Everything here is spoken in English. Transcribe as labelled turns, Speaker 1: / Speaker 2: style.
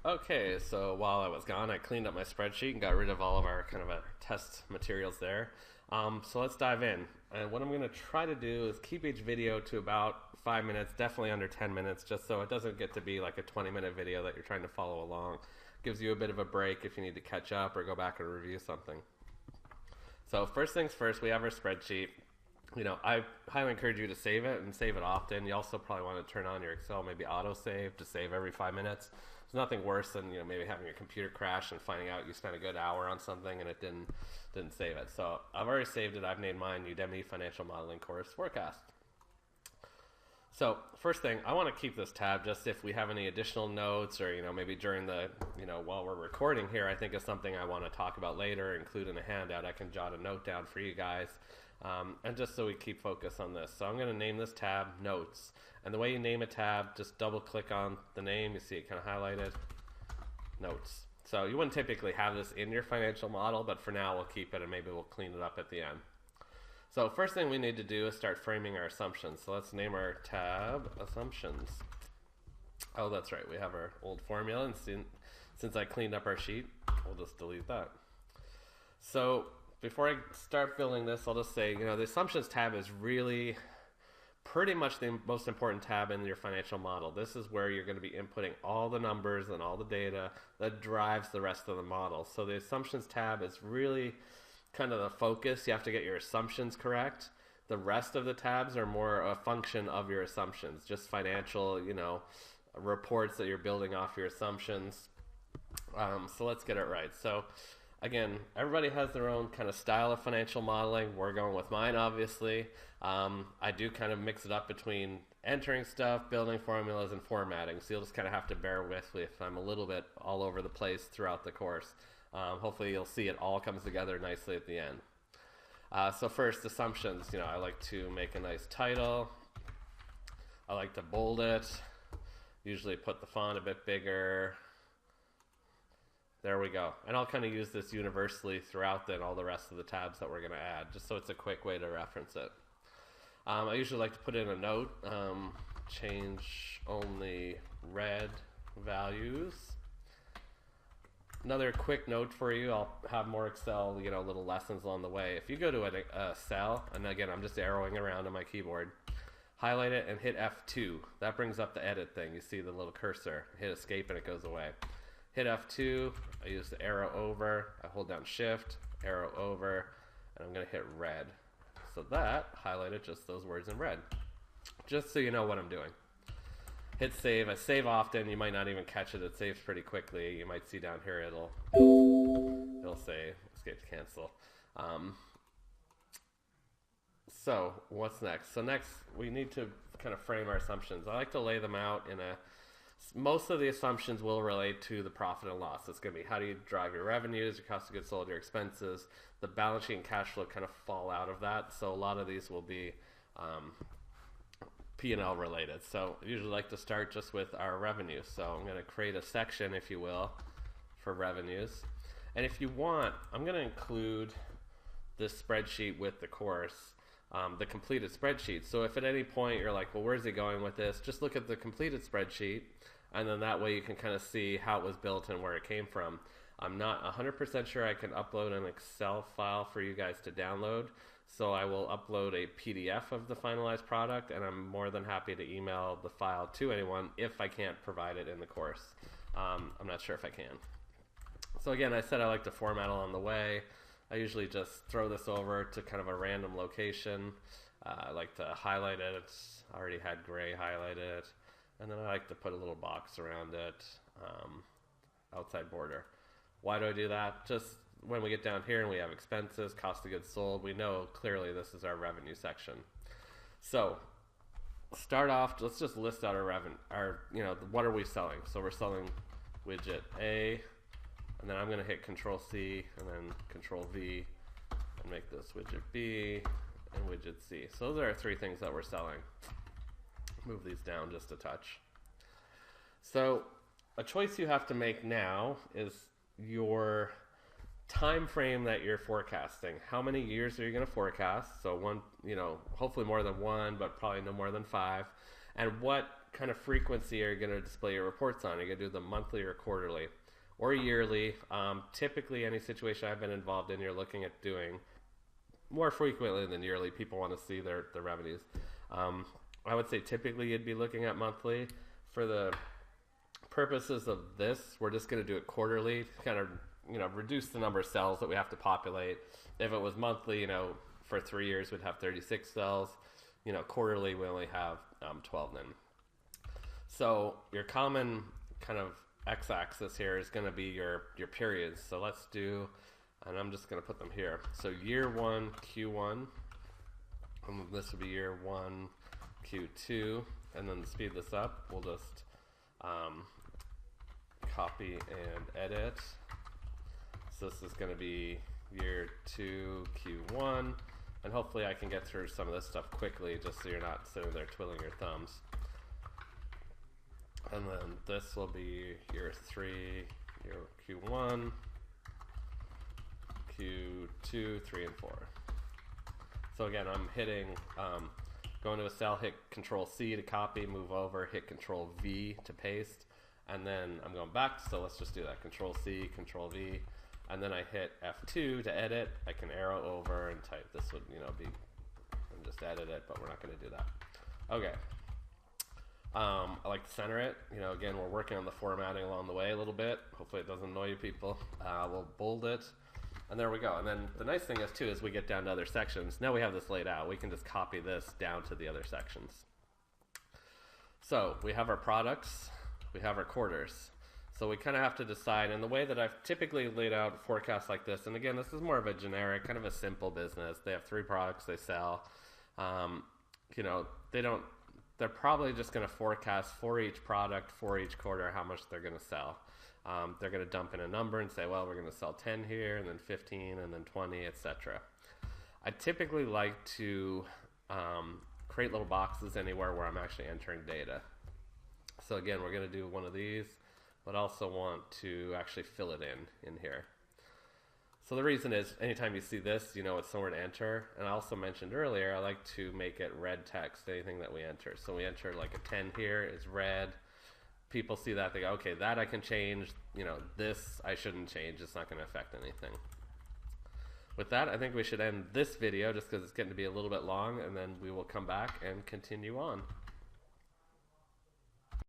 Speaker 1: Okay, so while I was gone, I cleaned up my spreadsheet and got rid of all of our kind of test materials there. So let's dive in. And what I'm going to try to do is keep each video to about 5 minutes, definitely under 10 minutes, just so it doesn't get to be like a 20-minute video that you're trying to follow along. Gives you a bit of a break if you need to catch up or go back and review something. So first things first, we have our spreadsheet. I highly encourage you to save it and save it often. You also probably want to turn on your Excel, maybe auto save to save every 5 minutes. There's nothing worse than maybe having your computer crash and finding out you spent a good hour on something and it didn't save it. So I've already saved it. I've named mine Udemy Financial Modeling Course Forecast. So first thing, I want to keep this tab just if we have any additional notes or maybe during the while we're recording here, I think of something I want to talk about later, include in a handout. I can jot a note down for you guys. And just so we keep focus on this. So I'm going to name this tab Notes. And the way you name a tab, just double click on the name. You see it kind of highlighted. Notes. So you wouldn't typically have this in your financial model, but for now we'll keep it and maybe we'll clean it up at the end. So first thing we need to do is start framing our assumptions. So let's name our tab Assumptions. Oh, that's right. We have our old formula, and since I cleaned up our sheet, we'll just delete that. So before I start filling this, I'll just say, the Assumptions tab is really pretty much the most important tab in your financial model. This is where you're going to be inputting all the numbers and all the data that drives the rest of the model. So the Assumptions tab is really kind of the focus. You have to get your assumptions correct. The rest of the tabs are more a function of your assumptions, just financial, reports that you're building off your assumptions. So let's get it right. So again, everybody has their own kind of style of financial modeling. We're going with mine, obviously. I do kind of mix it up between entering stuff, building formulas, and formatting. So you'll just kind of have to bear with me if I'm a little bit all over the place throughout the course. Hopefully you'll see it all comes together nicely at the end. So first, assumptions. I like to make a nice title. I like to bold it. Usually put the font a bit bigger. There we go. And I'll kind of use this universally throughout then all the rest of the tabs that we're going to add, just so it's a quick way to reference it. I usually like to put in a note, change only red values. Another quick note for you, I'll have more Excel, little lessons along the way. If you go to a cell, and again, I'm just arrowing around on my keyboard, highlight it and hit F2. That brings up the edit thing. You see the little cursor. Hit escape and it goes away. Hit F2, I use the arrow over, I hold down shift, arrow over, and I'm going to hit red. So that highlighted just those words in red, just so you know what I'm doing. Hit save. I save often. You might not even catch it. It saves pretty quickly. You might see down here it'll say escape to cancel. So what's next? So next we need to kind of frame our assumptions. I like to lay them out in most of the assumptions will relate to the profit and loss. It's going to be how do you drive your revenues, your cost of goods sold, your expenses. The balance sheet and cash flow kind of fall out of that. So a lot of these will be P&L related. So I usually like to start just with our revenue. So I'm going to create a section, if you will, for revenues. And if you want, I'm going to include this spreadsheet with the course, the completed spreadsheet. So if at any point you're like, well, where's he going with this? Just look at the completed spreadsheet, and then that way you can kind of see how it was built and where it came from. I'm not 100% sure I can upload an Excel file for you guys to download. So I will upload a PDF of the finalized product, and I'm more than happy to email the file to anyone if I can't provide it in the course. I'm not sure if I can. So again, I said I like to format along the way. I usually just throw this over to kind of a random location. I like to highlight it. I already had gray highlighted. And then I like to put a little box around it, outside border. Why do I do that? Just when we get down here and we have expenses, cost of goods sold, we know clearly this is our revenue section. So start off, let's just list out our revenue, what are we selling? So we're selling widget A, and then I'm going to hit Control C and then Control V and make this widget B and widget C. So those are our three things that we're selling. Move these down just a touch. So a choice you have to make now is your time frame that you're forecasting. How many years are you going to forecast? So one, hopefully more than one, but probably no more than 5. And what kind of frequency are you going to display your reports on? Are you going to do them monthly or quarterly or yearly? Typically, any situation I've been involved in, you're looking at doing more frequently than yearly. People want to see their revenues. I would say typically you'd be looking at monthly. For the purposes of this, we're just going to do it quarterly, kind of, reduce the number of cells that we have to populate. If it was monthly, for 3 years, we'd have 36 cells. Quarterly, we only have 12 then. So your common kind of x-axis here is going to be your periods. So let's do, and I'm just going to put them here. So year 1, Q1, and this would be year 1, Q2, and then to speed this up, we'll just copy and edit. So this is going to be year 2, Q1, and hopefully I can get through some of this stuff quickly just so you're not sitting there twiddling your thumbs. And then this will be year 3, year Q1, Q2, 3, and 4. So again, I'm hitting, going to a cell, hit Control C to copy, move over, hit Control V to paste, and then I'm going back, so let's just do that. Control C, Control V, and then I hit F2 to edit. I can arrow over and type. This would, be, and just edit it, but we're not going to do that. Okay. I like to center it. Again, we're working on the formatting along the way a little bit. Hopefully it doesn't annoy you people. We'll bold it. And there we go. And then the nice thing is, too, is we get down to other sections. Now we have this laid out. We can just copy this down to the other sections. So we have our products. We have our quarters. So we kind of have to decide. And the way that I've typically laid out forecasts like this, and again, this is more of a generic, kind of a simple business. They have 3 products they sell. They're probably just going to forecast for each product, for each quarter, how much they're going to sell. They're going to dump in a number and say, well, we're going to sell 10 here, and then 15, and then 20, etc. I typically like to create little boxes anywhere where I'm actually entering data. So again, we're going to do one of these, but also want to actually fill it in here. So the reason is, anytime you see this, it's somewhere to enter. And I also mentioned earlier, I like to make it red text, anything that we enter. So we enter like a 10 here is red. People see that, they go, okay, that I can change. This I shouldn't change. It's not going to affect anything. With that, I think we should end this video just because it's getting to be a little bit long, and then we will come back and continue on.